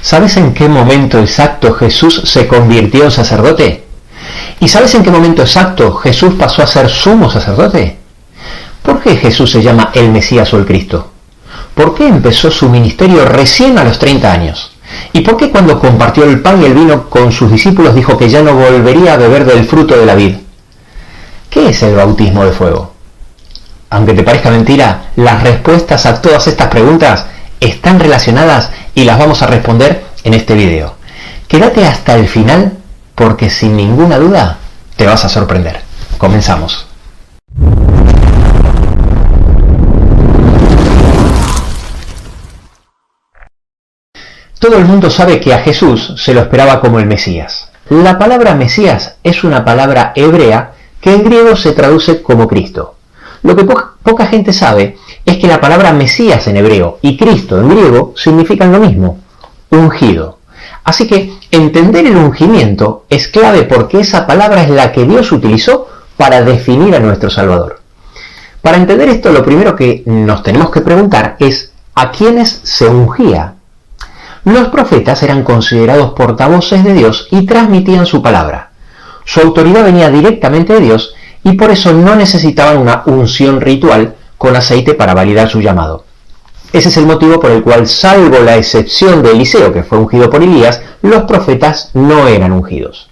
¿Sabes en qué momento exacto Jesús se convirtió en sacerdote? ¿Y sabes en qué momento exacto Jesús pasó a ser sumo sacerdote? ¿Por qué Jesús se llama el Mesías o el Cristo? ¿Por qué empezó su ministerio recién a los 30 años? ¿Y por qué cuando compartió el pan y el vino con sus discípulos dijo que ya no volvería a beber del fruto de la vid? ¿Qué es el bautismo de fuego? Aunque te parezca mentira, las respuestas a todas estas preguntas están relacionadas y las vamos a responder en este video. Quédate hasta el final porque sin ninguna duda te vas a sorprender. Comenzamos. Todo el mundo sabe que a Jesús se lo esperaba como el Mesías. La palabra Mesías es una palabra hebrea que en griego se traduce como Cristo. Lo que poca gente sabe es que la palabra Mesías en hebreo y Cristo en griego significan lo mismo, ungido. Así que entender el ungimiento es clave porque esa palabra es la que Dios utilizó para definir a nuestro Salvador. Para entender esto, lo primero que nos tenemos que preguntar es ¿a quiénes se ungía? Los profetas eran considerados portavoces de Dios y transmitían su palabra. Su autoridad venía directamente de Dios y por eso no necesitaban una unción ritual con aceite para validar su llamado. Ese es el motivo por el cual, salvo la excepción de Eliseo, que fue ungido por Elías, los profetas no eran ungidos.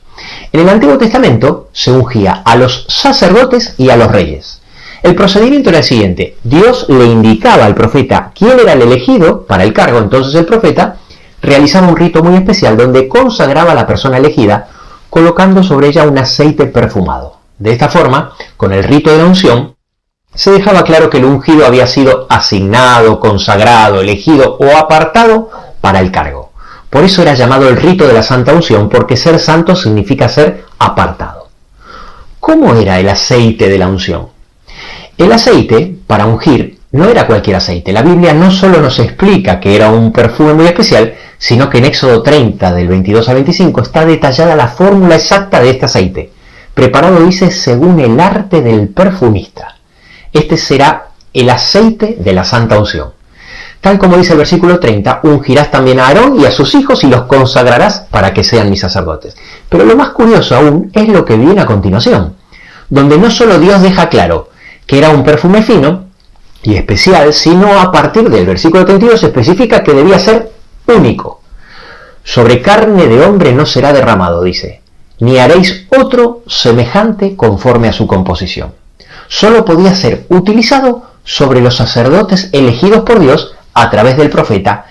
En el Antiguo Testamento se ungía a los sacerdotes y a los reyes. El procedimiento era el siguiente: Dios le indicaba al profeta quién era el elegido para el cargo, entonces el profeta realizaba un rito muy especial donde consagraba a la persona elegida colocando sobre ella un aceite perfumado. De esta forma, con el rito de la unción, se dejaba claro que el ungido había sido asignado, consagrado, elegido o apartado para el cargo. Por eso era llamado el rito de la Santa Unción, porque ser santo significa ser apartado. ¿Cómo era el aceite de la unción? El aceite, para ungir, no era cualquier aceite. La Biblia no solo nos explica que era un perfume muy especial, sino que en Éxodo 30, del 22 al 25, está detallada la fórmula exacta de este aceite, preparado, dice, según el arte del perfumista. Este será el aceite de la Santa Unción. Tal como dice el versículo 30, ungirás también a Aarón y a sus hijos y los consagrarás para que sean mis sacerdotes. Pero lo más curioso aún es lo que viene a continuación, donde no solo Dios deja claro que era un perfume fino y especial, sino a partir del versículo 32 se especifica que debía ser único. Sobre carne de hombre no será derramado, dice, ni haréis otro semejante conforme a su composición. Solo podía ser utilizado sobre los sacerdotes elegidos por Dios a través del profeta,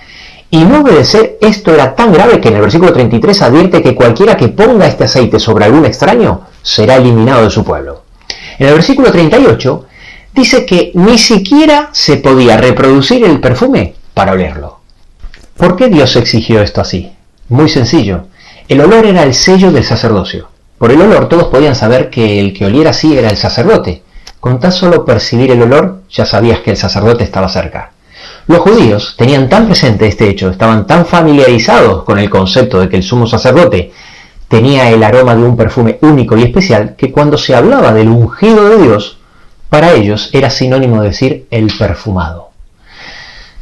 y no obedecer esto era tan grave que en el versículo 33 advierte que cualquiera que ponga este aceite sobre algún extraño será eliminado de su pueblo. En el versículo 38 dice que ni siquiera se podía reproducir el perfume para olerlo. ¿Por qué Dios exigió esto así? Muy sencillo. El olor era el sello del sacerdocio. Por el olor todos podían saber que el que oliera así era el sacerdote. Con tan solo percibir el olor ya sabías que el sacerdote estaba cerca. Los judíos tenían tan presente este hecho, estaban tan familiarizados con el concepto de que el sumo sacerdote tenía el aroma de un perfume único y especial, que cuando se hablaba del ungido de Dios, para ellos era sinónimo de decir el perfumado.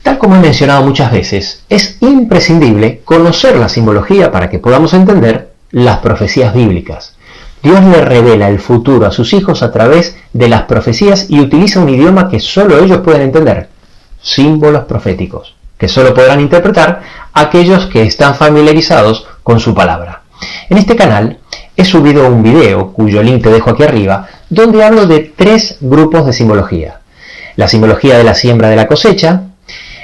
Tal como he mencionado muchas veces, es imprescindible conocer la simbología para que podamos entender las profecías bíblicas. Dios le revela el futuro a sus hijos a través de las profecías y utiliza un idioma que solo ellos pueden entender, símbolos proféticos, que solo podrán interpretar aquellos que están familiarizados con su palabra. En este canal he subido un video, cuyo link te dejo aquí arriba, donde hablo de 3 grupos de simbología. La simbología de la siembra de la cosecha,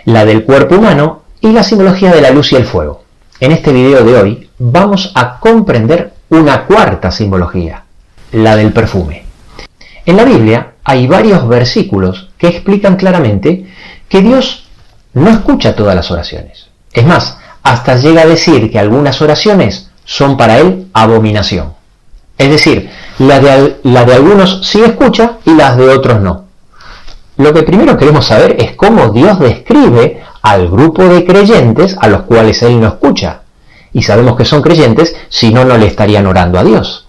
la del cuerpo humano y la simbología de la luz y el fuego. En este video de hoy vamos a comprender una 4ª simbología, la del perfume. En la Biblia hay varios versículos que explican claramente que Dios no escucha todas las oraciones. Es más, hasta llega a decir que algunas oraciones son para Él abominación. Es decir, la de algunos sí escucha y las de otros no. Lo que primero queremos saber es cómo Dios describe al grupo de creyentes a los cuales Él no escucha. Y sabemos que son creyentes, si no, no le estarían orando a Dios.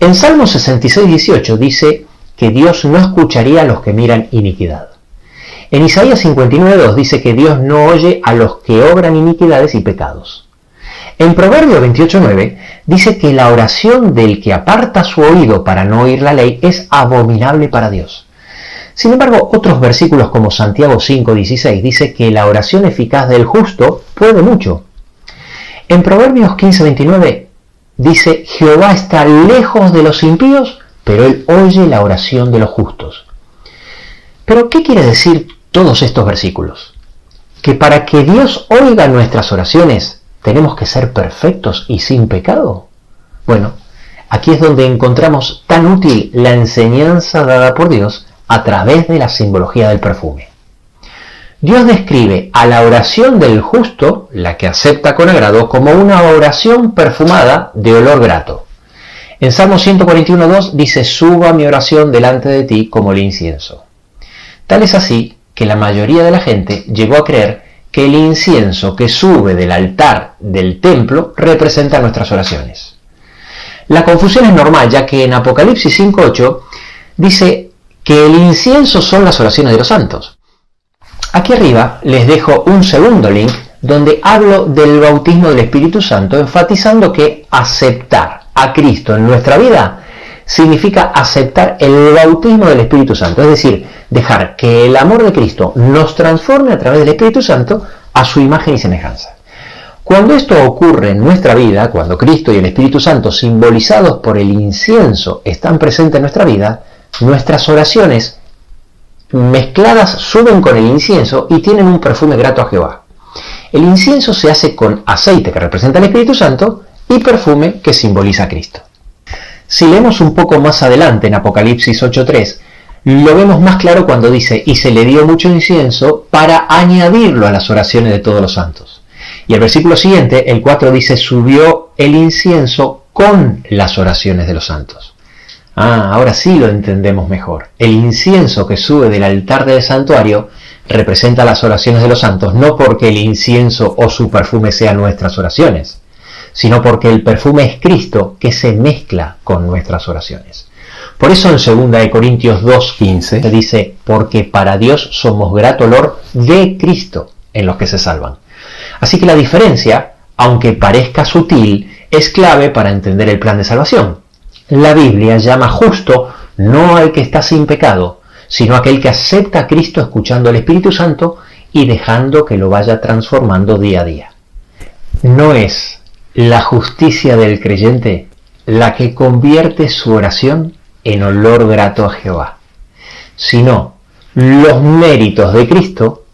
En Salmo 66, 18 dice que Dios no escucharía a los que miran iniquidad. En Isaías 59, 2 dice que Dios no oye a los que obran iniquidades y pecados. En Proverbio 28:9 dice que la oración del que aparta su oído para no oír la ley es abominable para Dios. Sin embargo, otros versículos como Santiago 5:16 dice que la oración eficaz del justo puede mucho. En Proverbios 15:29 dice: Jehová está lejos de los impíos, pero él oye la oración de los justos. Pero, ¿qué quiere decir todos estos versículos? ¿Que para que Dios oiga nuestras oraciones tenemos que ser perfectos y sin pecado? Bueno, aquí es donde encontramos tan útil la enseñanza dada por Dios a través de la simbología del perfume. Dios describe a la oración del justo, la que acepta con agrado, como una oración perfumada de olor grato. En Salmo 141:2 dice: suba mi oración delante de ti como el incienso. Tal es así que la mayoría de la gente llegó a creer que el incienso que sube del altar del templo representa nuestras oraciones. La confusión es normal, ya que en Apocalipsis 5:8 dice que el incienso son las oraciones de los santos. Aquí arriba les dejo un segundo link donde hablo del bautismo del Espíritu Santo, enfatizando que aceptar a Cristo en nuestra vida significa aceptar el bautismo del Espíritu Santo, es decir, dejar que el amor de Cristo nos transforme a través del Espíritu Santo a su imagen y semejanza. Cuando esto ocurre en nuestra vida, cuando Cristo y el Espíritu Santo, simbolizados por el incienso, están presentes en nuestra vida, nuestras oraciones mezcladas suben con el incienso y tienen un perfume grato a Jehová. El incienso se hace con aceite, que representa el Espíritu Santo, y perfume, que simboliza a Cristo. Si leemos un poco más adelante en Apocalipsis 8:3, lo vemos más claro cuando dice: y se le dio mucho incienso para añadirlo a las oraciones de todos los santos. Y el versículo siguiente, el 4, dice: subió el incienso con las oraciones de los santos. Ahora sí lo entendemos mejor. El incienso que sube del altar del santuario representa las oraciones de los santos, no porque el incienso o su perfume sean nuestras oraciones, sino porque el perfume es Cristo, que se mezcla con nuestras oraciones. Por eso en 2 Corintios 2:15 se dice: porque para Dios somos grato olor de Cristo en los que se salvan. Así que la diferencia, aunque parezca sutil, es clave para entender el plan de salvación. La Biblia llama justo no al que está sin pecado, sino a aquel que acepta a Cristo escuchando al Espíritu Santo y dejando que lo vaya transformando día a día. No es la justicia del creyente la que convierte su oración en olor grato a Jehová, sino los méritos de Cristo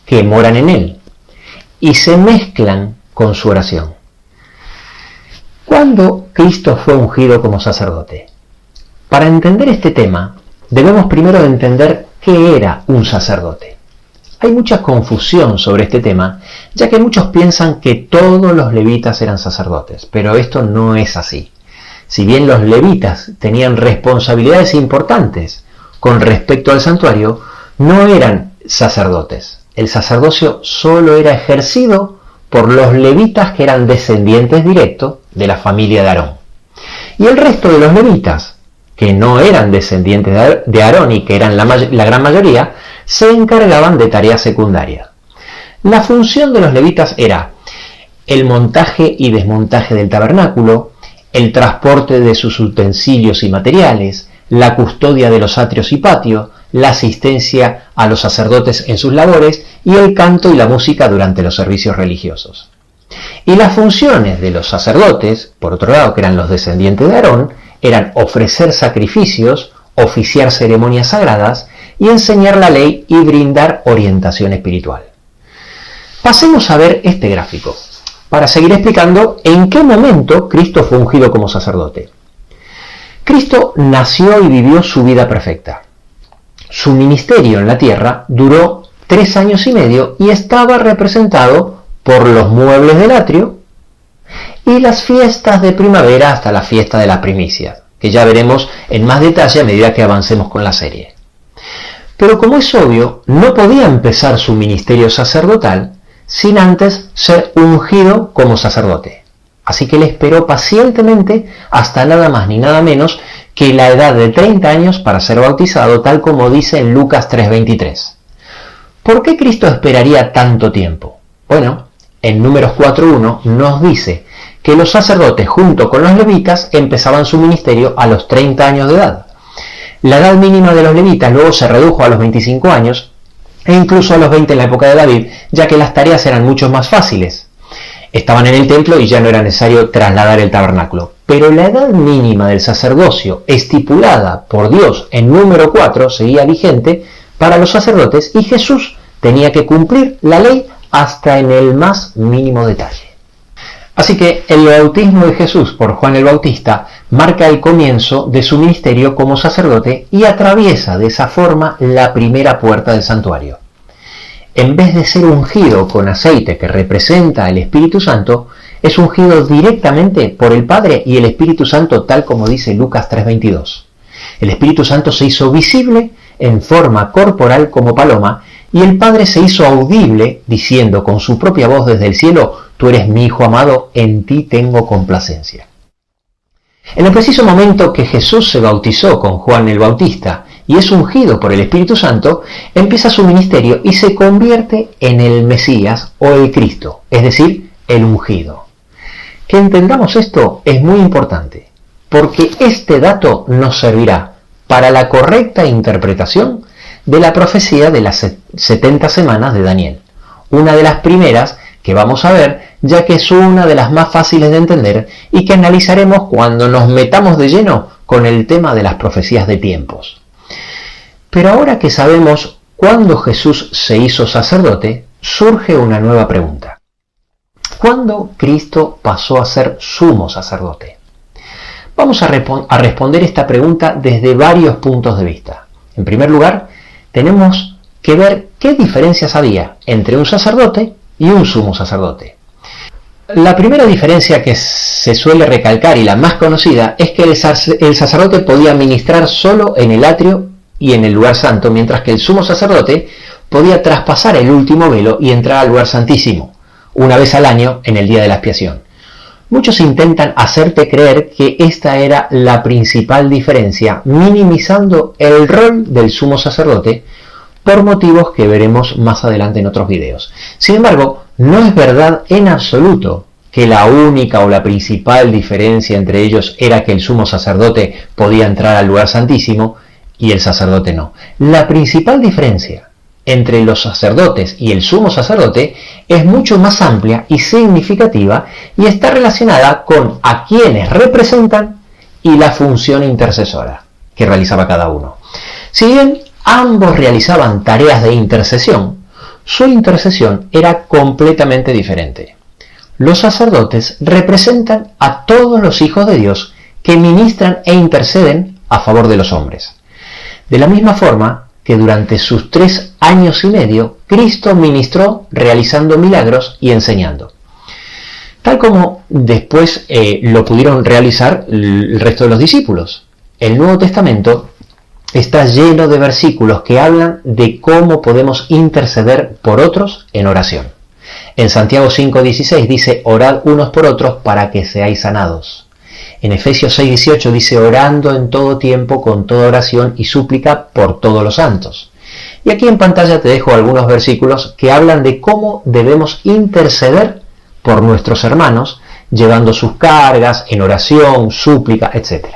que moran en él y se mezclan con su oración. ¿Cuándo Cristo fue ungido como sacerdote? Para entender este tema, debemos primero entender qué era un sacerdote. Hay mucha confusión sobre este tema, ya que muchos piensan que todos los levitas eran sacerdotes, pero esto no es así. Si bien los levitas tenían responsabilidades importantes con respecto al santuario, no eran sacerdotes. El sacerdocio solo era ejercido por los levitas que eran descendientes directos de la familia de Aarón. Y el resto de los levitas, que no eran descendientes de Aarón y que eran la gran mayoría, se encargaban de tareas secundarias. La función de los levitas era el montaje y desmontaje del tabernáculo, el transporte de sus utensilios y materiales, la custodia de los atrios y patios, la asistencia a los sacerdotes en sus labores y el canto y la música durante los servicios religiosos. Y las funciones de los sacerdotes, por otro lado, que eran los descendientes de Aarón, eran ofrecer sacrificios, oficiar ceremonias sagradas y enseñar la ley y brindar orientación espiritual. Pasemos a ver este gráfico, para seguir explicando en qué momento Cristo fue ungido como sacerdote. Cristo nació y vivió su vida perfecta. Su ministerio en la tierra duró 3 años y medio y estaba representado por los muebles del atrio y las fiestas de primavera hasta la fiesta de las primicias, que ya veremos en más detalle a medida que avancemos con la serie. Pero como es obvio, no podía empezar su ministerio sacerdotal sin antes ser ungido como sacerdote. Así que él esperó pacientemente hasta nada más ni nada menos que la edad de 30 años para ser bautizado, tal como dice en Lucas 3:23. ¿Por qué Cristo esperaría tanto tiempo? Bueno, en Números 4:1 nos dice que los sacerdotes junto con los levitas empezaban su ministerio a los 30 años de edad. La edad mínima de los levitas luego se redujo a los 25 años e incluso a los 20 en la época de David, ya que las tareas eran mucho más fáciles. Estaban en el templo y ya no era necesario trasladar el tabernáculo. Pero la edad mínima del sacerdocio, estipulada por Dios en número 4, seguía vigente para los sacerdotes y Jesús tenía que cumplir la ley hasta en el más mínimo detalle. Así que el bautismo de Jesús por Juan el Bautista marca el comienzo de su ministerio como sacerdote y atraviesa de esa forma la primera puerta del santuario. En vez de ser ungido con aceite que representa al Espíritu Santo, es ungido directamente por el Padre y el Espíritu Santo, tal como dice Lucas 3:22. El Espíritu Santo se hizo visible en forma corporal como paloma y el Padre se hizo audible diciendo con su propia voz desde el cielo: «Tú eres mi Hijo amado, en ti tengo complacencia». En el preciso momento que Jesús se bautizó con Juan el Bautista y es ungido por el Espíritu Santo, empieza su ministerio y se convierte en el Mesías o el Cristo, es decir, el ungido. Que entendamos esto es muy importante, porque este dato nos servirá para la correcta interpretación de la profecía de las 70 semanas de Daniel, una de las primeras que vamos a ver, ya que es una de las más fáciles de entender y que analizaremos cuando nos metamos de lleno con el tema de las profecías de tiempos. Pero ahora que sabemos cuándo Jesús se hizo sacerdote, surge una nueva pregunta. ¿Cuándo Cristo pasó a ser sumo sacerdote? Vamos a responder esta pregunta desde varios puntos de vista. En primer lugar, tenemos que ver qué diferencias había entre un sacerdote y un sumo sacerdote. La primera diferencia que se suele recalcar y la más conocida es que el sacerdote podía ministrar solo en el atrio y en el lugar santo, mientras que el sumo sacerdote podía traspasar el último velo y entrar al lugar santísimo, una vez al año en el día de la expiación. Muchos intentan hacerte creer que esta era la principal diferencia, minimizando el rol del sumo sacerdote por motivos que veremos más adelante en otros videos. Sin embargo, no es verdad en absoluto que la única o la principal diferencia entre ellos era que el sumo sacerdote podía entrar al lugar santísimo y el sacerdote no. La principal diferencia entre los sacerdotes y el sumo sacerdote es mucho más amplia y significativa y está relacionada con a quienes representan y la función intercesora que realizaba cada uno. Si bien ambos realizaban tareas de intercesión, su intercesión era completamente diferente. Los sacerdotes representan a todos los hijos de Dios que ministran e interceden a favor de los hombres. De la misma forma que durante sus 3 años y medio, Cristo ministró realizando milagros y enseñando. Tal como después lo pudieron realizar el resto de los discípulos. El Nuevo Testamento está lleno de versículos que hablan de cómo podemos interceder por otros en oración. En Santiago 5:16 dice: orad unos por otros para que seáis sanados. En Efesios 6:18 dice: orando en todo tiempo con toda oración y súplica por todos los santos. Y aquí en pantalla te dejo algunos versículos que hablan de cómo debemos interceder por nuestros hermanos, llevando sus cargas en oración, súplica, etc.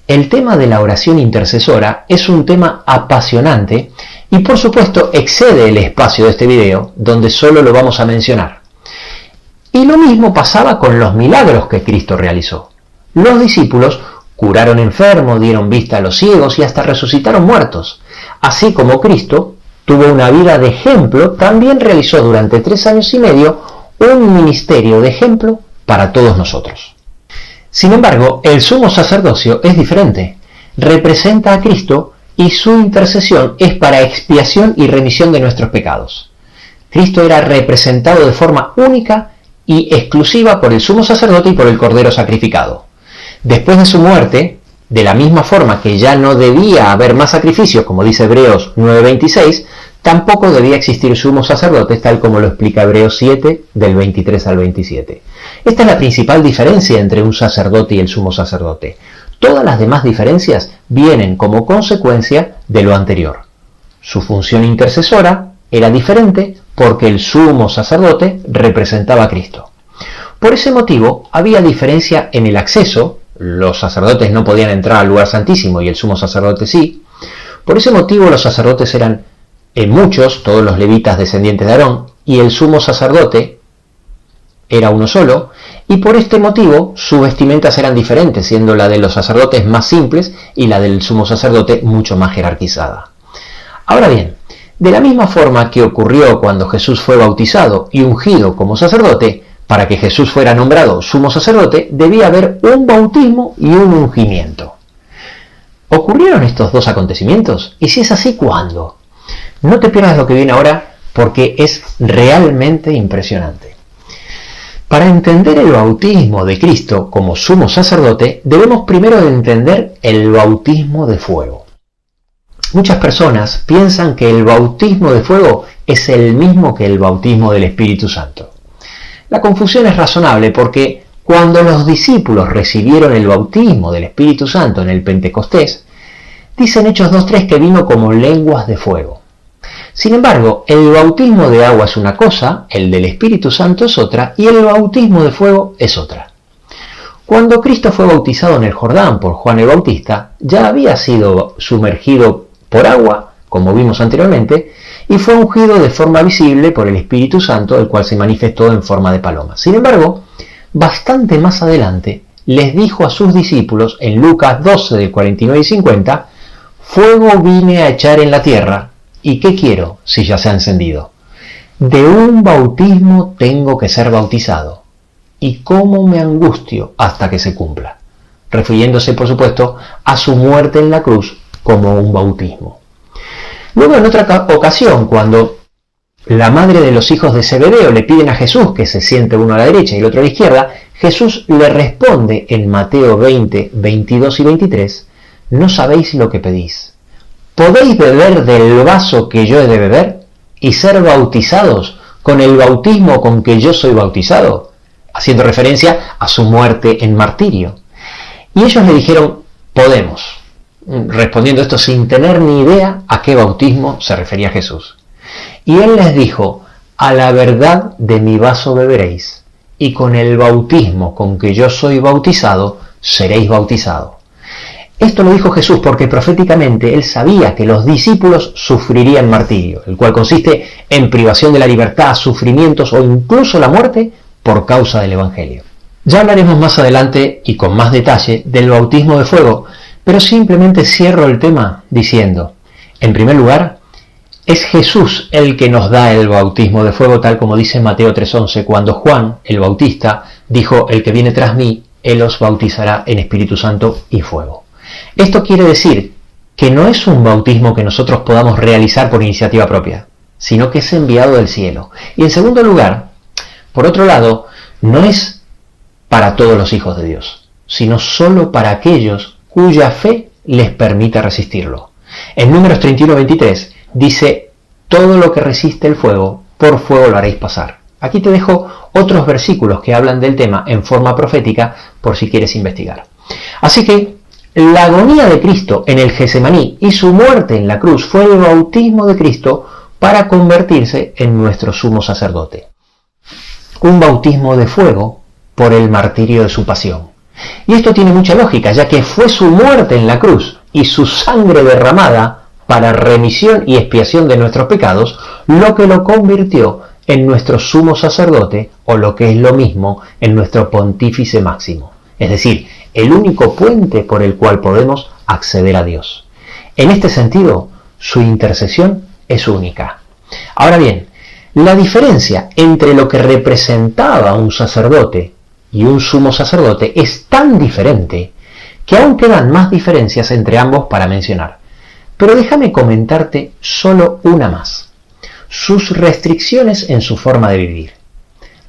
El tema de la oración intercesora es un tema apasionante y por supuesto excede el espacio de este video, donde solo lo vamos a mencionar. Y lo mismo pasaba con los milagros que Cristo realizó. Los discípulos curaron enfermos, dieron vista a los ciegos y hasta resucitaron muertos. Así como Cristo tuvo una vida de ejemplo, también realizó durante 3 años y medio un ministerio de ejemplo para todos nosotros. Sin embargo, el sumo sacerdocio es diferente. Representa a Cristo y su intercesión es para expiación y remisión de nuestros pecados. Cristo era representado de forma única y exclusiva por el sumo sacerdote y por el cordero sacrificado. Después de su muerte, de la misma forma que ya no debía haber más sacrificios, como dice Hebreos 9:26, tampoco debía existir sumos sacerdotes, tal como lo explica Hebreos 7, del 23 al 27. Esta es la principal diferencia entre un sacerdote y el sumo sacerdote. Todas las demás diferencias vienen como consecuencia de lo anterior. Su función intercesora era diferente porque el sumo sacerdote representaba a Cristo. Por ese motivo había diferencia en el acceso. Los sacerdotes no podían entrar al lugar santísimo y el sumo sacerdote sí. Por ese motivo los sacerdotes eran muchos, todos los levitas descendientes de Aarón, y el sumo sacerdote era uno solo, y por este motivo sus vestimentas eran diferentes, siendo la de los sacerdotes más simples y la del sumo sacerdote mucho más jerarquizada. Ahora bien, de la misma forma que ocurrió cuando Jesús fue bautizado y ungido como sacerdote, para que Jesús fuera nombrado sumo sacerdote, debía haber un bautismo y un ungimiento. ¿Ocurrieron estos dos acontecimientos? Y si es así, ¿cuándo? No te pierdas lo que viene ahora, porque es realmente impresionante. Para entender el bautismo de Cristo como sumo sacerdote, debemos primero entender el bautismo de fuego. Muchas personas piensan que el bautismo de fuego es el mismo que el bautismo del Espíritu Santo. La confusión es razonable porque cuando los discípulos recibieron el bautismo del Espíritu Santo en el Pentecostés, dicen Hechos 2:3 que vino como lenguas de fuego. Sin embargo, el bautismo de agua es una cosa, el del Espíritu Santo es otra, y el bautismo de fuego es otra. Cuando Cristo fue bautizado en el Jordán por Juan el Bautista, ya había sido sumergido por agua, como vimos anteriormente, y fue ungido de forma visible por el Espíritu Santo, el cual se manifestó en forma de paloma. Sin embargo, bastante más adelante, les dijo a sus discípulos, en Lucas 12, del 49 y 50, «Fuego vine a echar en la tierra, ¿y qué quiero si ya se ha encendido? De un bautismo tengo que ser bautizado, y cómo me angustio hasta que se cumpla», refiriéndose, por supuesto, a su muerte en la cruz como un bautismo. Luego, en otra ocasión, cuando la madre de los hijos de Zebedeo le piden a Jesús que se siente uno a la derecha y el otro a la izquierda, Jesús le responde en Mateo 20, 22 y 23, «¿No sabéis lo que pedís? ¿Podéis beber del vaso que yo he de beber y ser bautizados con el bautismo con que yo soy bautizado?», haciendo referencia a su muerte en martirio. Y ellos le dijeron, «Podemos», respondiendo esto sin tener ni idea a qué bautismo se refería Jesús. Y él les dijo, «A la verdad de mi vaso beberéis, y con el bautismo con que yo soy bautizado, seréis bautizados». Esto lo dijo Jesús porque proféticamente él sabía que los discípulos sufrirían martirio, el cual consiste en privación de la libertad, sufrimientos o incluso la muerte por causa del Evangelio. Ya hablaremos más adelante y con más detalle del bautismo de fuego, pero simplemente cierro el tema diciendo, en primer lugar, es Jesús el que nos da el bautismo de fuego, tal como dice Mateo 3:11, cuando Juan, el Bautista, dijo, «El que viene tras mí, él os bautizará en Espíritu Santo y fuego». Esto quiere decir que no es un bautismo que nosotros podamos realizar por iniciativa propia, sino que es enviado del cielo. Y en segundo lugar, por otro lado, no es para todos los hijos de Dios, sino solo para aquellos cuya fe les permite resistirlo. En Números 31:23 dice, «Todo lo que resiste el fuego, por fuego lo haréis pasar». Aquí te dejo otros versículos que hablan del tema en forma profética por si quieres investigar. Así que la agonía de Cristo en el Getsemaní y su muerte en la cruz fue el bautismo de Cristo para convertirse en nuestro sumo sacerdote. Un bautismo de fuego por el martirio de su pasión. Y esto tiene mucha lógica, ya que fue su muerte en la cruz y su sangre derramada para remisión y expiación de nuestros pecados, lo que lo convirtió en nuestro sumo sacerdote, o lo que es lo mismo, en nuestro pontífice máximo. Es decir, el único puente por el cual podemos acceder a Dios. En este sentido, su intercesión es única. Ahora bien, la diferencia entre lo que representaba un sacerdote y un sumo sacerdote es tan diferente que aún quedan más diferencias entre ambos para mencionar. Pero déjame comentarte solo una más: sus restricciones en su forma de vivir.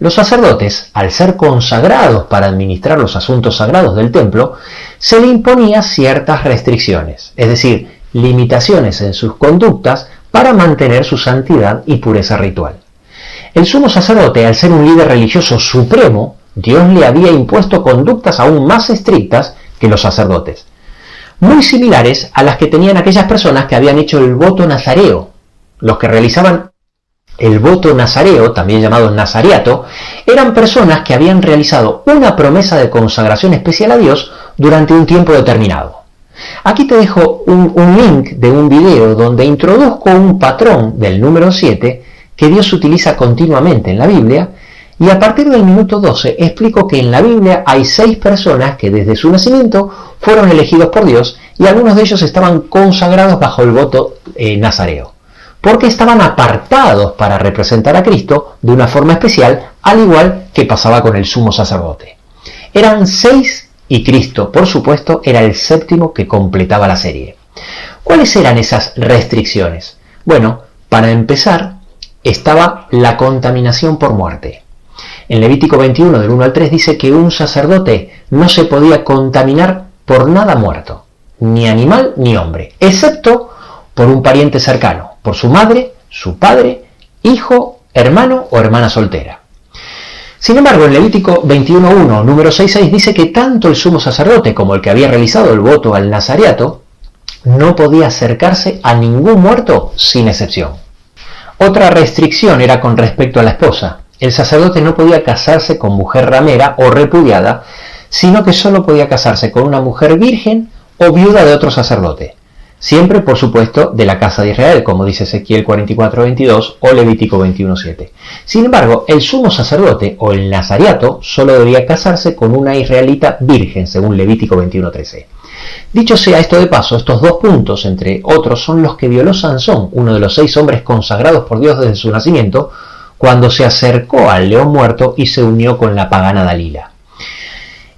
Los sacerdotes, al ser consagrados para administrar los asuntos sagrados del templo, se le imponía ciertas restricciones, es decir, limitaciones en sus conductas para mantener su santidad y pureza ritual. El sumo sacerdote, al ser un líder religioso supremo, Dios le había impuesto conductas aún más estrictas que los sacerdotes, muy similares a las que tenían aquellas personas que habían hecho el voto nazareo, los que realizaban El voto nazareo, también llamado nazariato, eran personas que habían realizado una promesa de consagración especial a Dios durante un tiempo determinado. Aquí te dejo un link de un video donde introduzco un patrón del número 7 que Dios utiliza continuamente en la Biblia, y a partir del minuto 12 explico que en la Biblia hay 6 personas que desde su nacimiento fueron elegidos por Dios, y algunos de ellos estaban consagrados bajo el voto nazareo, porque estaban apartados para representar a Cristo de una forma especial, al igual que pasaba con el sumo sacerdote. Eran 6 y Cristo, por supuesto, era el 7º que completaba la serie. ¿Cuáles eran esas restricciones? Bueno, para empezar, estaba la contaminación por muerte. En Levítico 21, del 1 al 3, dice que un sacerdote no se podía contaminar por nada muerto, ni animal ni hombre, excepto por un pariente cercano, por su madre, su padre, hijo, hermano o hermana soltera. Sin embargo, en Levítico 21.1, número 6.6, dice que tanto el sumo sacerdote como el que había realizado el voto al nazariato no podía acercarse a ningún muerto sin excepción. Otra restricción era con respecto a la esposa. El sacerdote no podía casarse con mujer ramera o repudiada, sino que solo podía casarse con una mujer virgen o viuda de otro sacerdote. Siempre, por supuesto, de la casa de Israel, como dice Ezequiel 44.22 o Levítico 21.7. Sin embargo, el sumo sacerdote o el nazariato solo debía casarse con una israelita virgen, según Levítico 21.13. Dicho sea esto de paso, estos 2 puntos, entre otros, son los que violó Sansón, uno de los 6 hombres consagrados por Dios desde su nacimiento, cuando se acercó al león muerto y se unió con la pagana Dalila.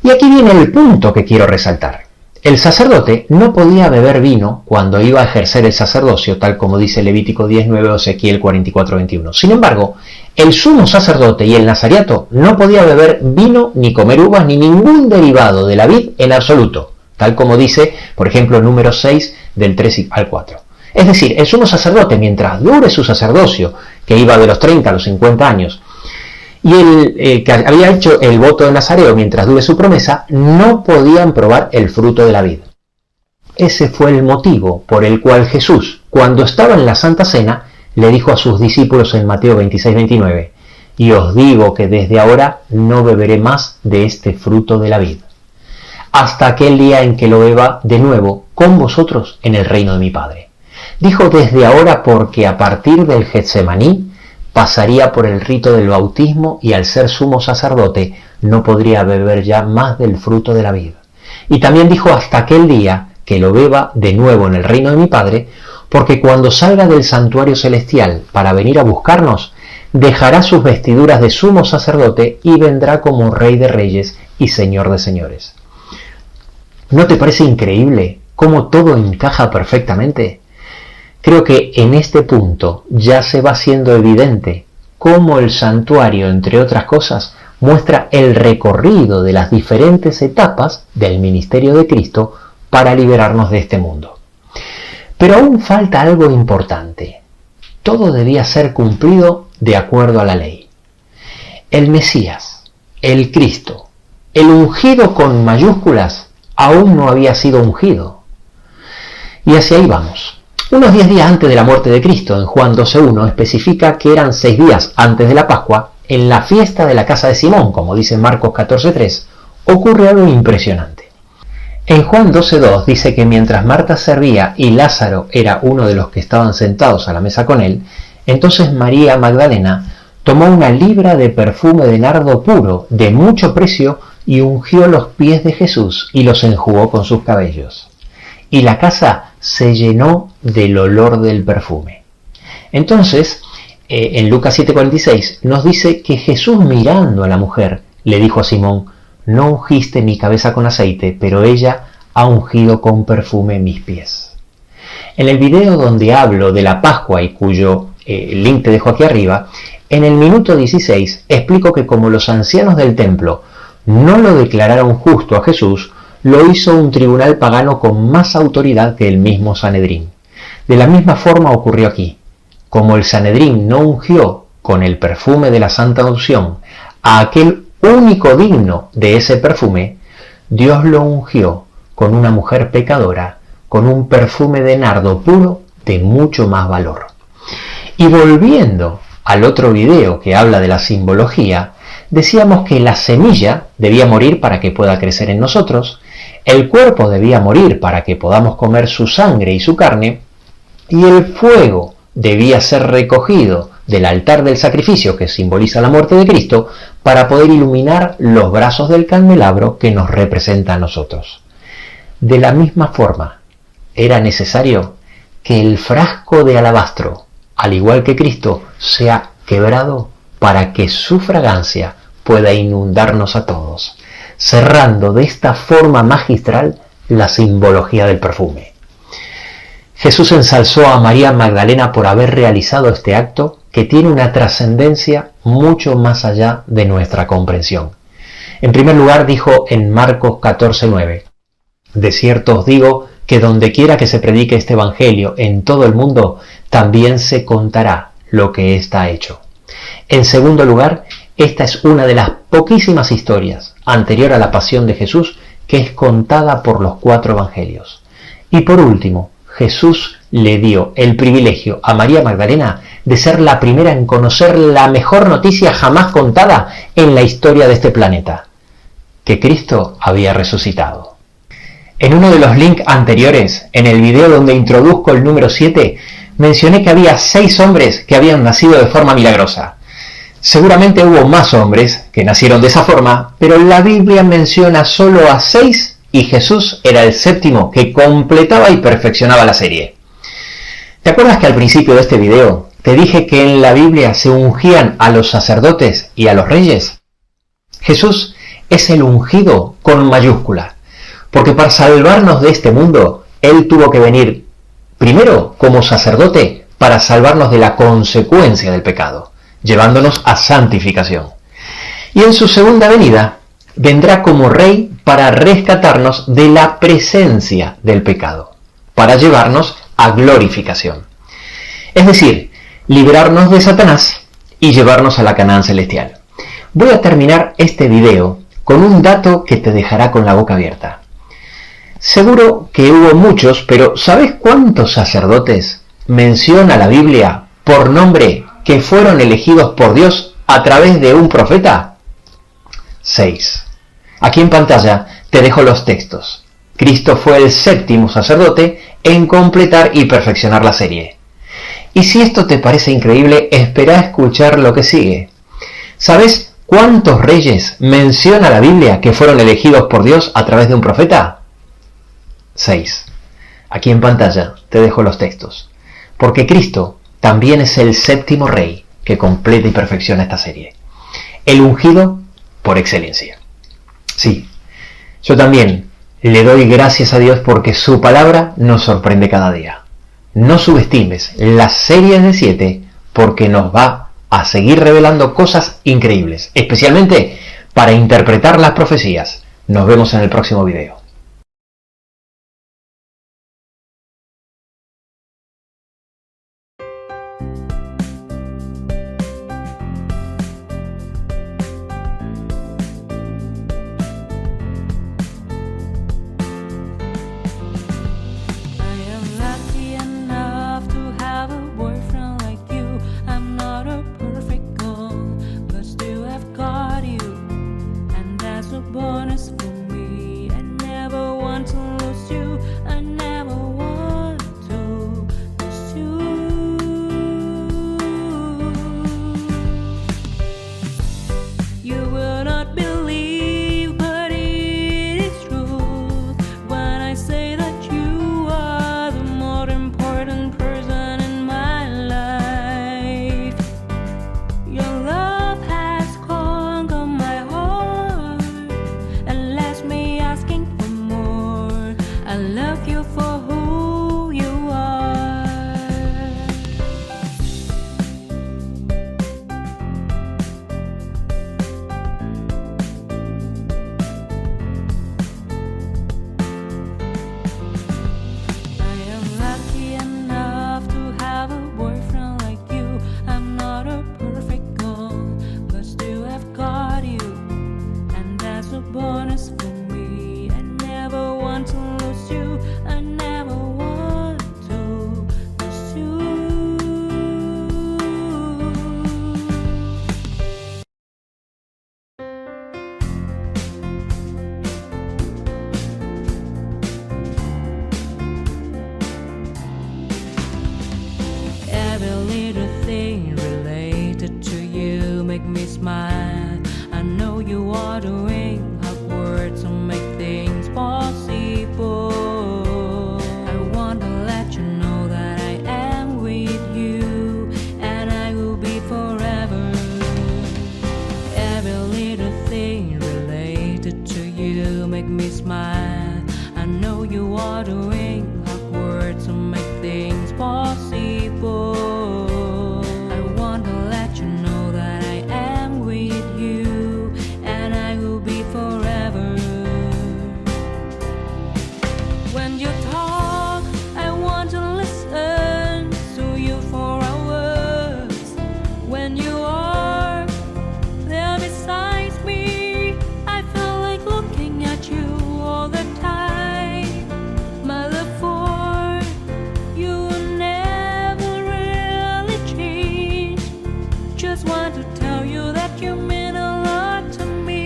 Y aquí viene el punto que quiero resaltar. El sacerdote no podía beber vino cuando iba a ejercer el sacerdocio, tal como dice Levítico 19 o Ezequiel 44.21. Sin embargo, el sumo sacerdote y el nazariato no podía beber vino, ni comer uvas, ni ningún derivado de la vid en absoluto, tal como dice, por ejemplo, el número 6 del 3 al 4. Es decir, el sumo sacerdote, mientras dure su sacerdocio, que iba de los 30 a los 50 años, y el que había hecho el voto de nazareo mientras dure su promesa, no podían probar el fruto de la vid. Ese fue el motivo por el cual Jesús, cuando estaba en la Santa Cena, le dijo a sus discípulos en Mateo 26:29, y os digo que desde ahora no beberé más de este fruto de la vid, hasta aquel día en que lo beba de nuevo con vosotros en el reino de mi Padre. Dijo desde ahora porque a partir del Getsemaní pasaría por el rito del bautismo, y al ser sumo sacerdote no podría beber ya más del fruto de la vid. Y también dijo hasta aquel día que lo beba de nuevo en el reino de mi Padre, porque cuando salga del santuario celestial para venir a buscarnos, dejará sus vestiduras de sumo sacerdote y vendrá como Rey de Reyes y Señor de Señores. ¿No te parece increíble cómo todo encaja perfectamente? Creo que en este punto ya se va haciendo evidente cómo el santuario, entre otras cosas, muestra el recorrido de las diferentes etapas del ministerio de Cristo para liberarnos de este mundo. Pero aún falta algo importante. Todo debía ser cumplido de acuerdo a la ley. El Mesías, el Cristo, el ungido con mayúsculas, aún no había sido ungido. Y hacia ahí vamos. Unos 10 días antes de la muerte de Cristo, en Juan 12.1, especifica que eran 6 días antes de la Pascua, en la fiesta de la casa de Simón, como dice Marcos 14.3, ocurre algo impresionante. En Juan 12.2 dice que mientras Marta servía y Lázaro era uno de los que estaban sentados a la mesa con él, entonces María Magdalena tomó una libra de perfume de nardo puro, de mucho precio, y ungió los pies de Jesús y los enjugó con sus cabellos. Y la casa se llenó del olor del perfume. Entonces, en Lucas 7:46 nos dice que Jesús, mirando a la mujer, le dijo a Simón: no ungiste mi cabeza con aceite, pero ella ha ungido con perfume mis pies. En el video donde hablo de la Pascua y cuyo link te dejo aquí arriba, en el minuto 16 explico que como los ancianos del templo no lo declararon justo a Jesús, lo hizo un tribunal pagano con más autoridad que el mismo Sanedrín. De la misma forma ocurrió aquí. Como el Sanedrín no ungió con el perfume de la Santa Unción a aquel único digno de ese perfume, Dios lo ungió con una mujer pecadora, con un perfume de nardo puro de mucho más valor. Y volviendo al otro video que habla de la simbología, decíamos que la semilla debía morir para que pueda crecer en nosotros, el cuerpo debía morir para que podamos comer su sangre y su carne, y el fuego debía ser recogido del altar del sacrificio que simboliza la muerte de Cristo para poder iluminar los brazos del candelabro que nos representa a nosotros. De la misma forma, era necesario que el frasco de alabastro, al igual que Cristo, sea quebrado para que su fragancia pueda inundarnos a todos, cerrando de esta forma magistral la simbología del perfume. Jesús ensalzó a María Magdalena por haber realizado este acto que tiene una trascendencia mucho más allá de nuestra comprensión. En primer lugar dijo en Marcos 14:9, de cierto os digo que donde quiera que se predique este evangelio en todo el mundo, también se contará lo que está hecho. En segundo lugar, esta es una de las poquísimas historias anterior a la pasión de Jesús que es contada por los 4 evangelios. Y por último, Jesús le dio el privilegio a María Magdalena de ser la primera en conocer la mejor noticia jamás contada en la historia de este planeta, que Cristo había resucitado. En uno de los links anteriores, en el video donde introduzco el número 7, mencioné que había 6 hombres que habían nacido de forma milagrosa. Seguramente hubo más hombres que nacieron de esa forma, pero la Biblia menciona solo a 6 y Jesús era el 7º que completaba y perfeccionaba la serie. ¿Te acuerdas que al principio de este video te dije que en la Biblia se ungían a los sacerdotes y a los reyes? Jesús es el ungido con mayúscula, porque para salvarnos de este mundo, Él tuvo que venir primero como sacerdote para salvarnos de la consecuencia del pecado, llevándonos a santificación. Y en su segunda venida vendrá como rey para rescatarnos de la presencia del pecado, para llevarnos a glorificación. Es decir, librarnos de Satanás y llevarnos a la Canaán celestial. Voy a terminar este video con un dato que te dejará con la boca abierta. Seguro que hubo muchos, pero ¿sabes cuántos sacerdotes menciona la Biblia por nombre que fueron elegidos por Dios a través de un profeta? 6. Aquí en pantalla te dejo los textos. Cristo fue el 7º sacerdote en completar y perfeccionar la serie. Y si esto te parece increíble, espera a escuchar lo que sigue. ¿Sabes cuántos reyes menciona la Biblia que fueron elegidos por Dios a través de un profeta? 6. Aquí en pantalla te dejo los textos. Porque Cristo también es el 7º rey que completa y perfecciona esta serie. El ungido por excelencia. Sí, yo también le doy gracias a Dios porque su palabra nos sorprende cada día. No subestimes la serie de 7 porque nos va a seguir revelando cosas increíbles, especialmente para interpretar las profecías. Nos vemos en el próximo video. Bonus for me. I never want to lose you. I never want to lose you. You will not believe, but it is true when I say that you are the more important person in my life. Your love has conquered my heart and left me asking for more. I love you for who you are. I am lucky enough to have a boyfriend like you. I'm not a perfect girl, but still I've got you, and that's a bonus for me. I never want to lose you. I never want to lose you. make me smile. I know you are doing hard work to make things possible. I want to let you know that I am with you, and I will be forever. Every little thing related to you make me smile. I know you are doing hard work to make things possible. I want to let you know that I am with you, and I will be forever. When you talk, I want to listen to you for hours. When you are there beside me, I feel like looking at you all the time. My love for you will never really change. Just want to tell you that you mean a lot to me.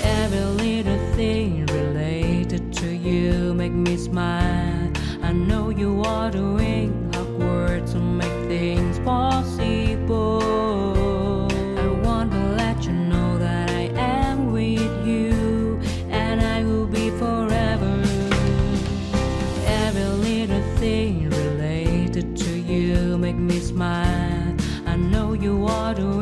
Every little thing related to you make me smile. I know you are doing hard work to make things possible. I want to let you know that I am with you, and I will be forever. Every little thing related to you make me smile. I know you are doing